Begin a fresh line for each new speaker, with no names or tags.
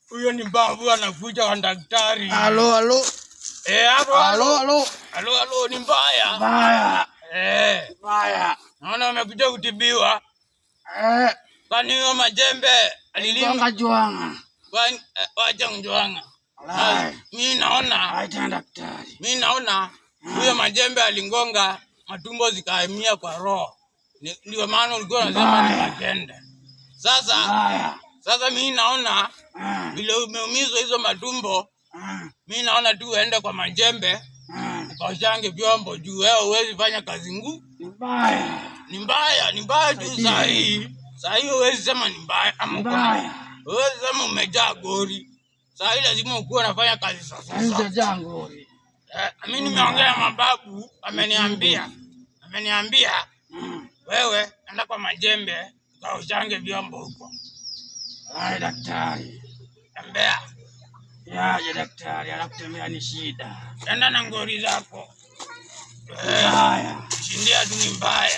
Huyo ni babu anakuja kwa daktari.
Halo.
Halo, ni mbaya.
Mbaya.
Naona umekuja kutibiwa. Kwani huyo majembe
alilima juanga.
Wacha mjuanga. Mimi naona huyo majembe alingonga matumbo zikahamia kwa roho. Ndio maana ulikuwa unasema ni majembe. Sasa mimi naona vile umeumizwa hizo matumbo, mimi naona tu uende kwa majembe ukashange vyombo juu wewe huwezi fanya kazi ngumu. Ni mbaya tu saa hii. Saa hii huwezi sema ni mbaya ama mbaya. Huwezi sema umejaa gori. Saa hii lazima ukuwe unafanya kazi sasa.
Umejaa gori.
Mimi nimeongea mababu, ameniambia wewe enda kwa majembe ukashange vyombo huko.
Hai daktari.
Tembea.
Yaje daktari, anakutembea ni shida.
Enda na ngori zako.
Haya.
Shindia tu ni mbaya.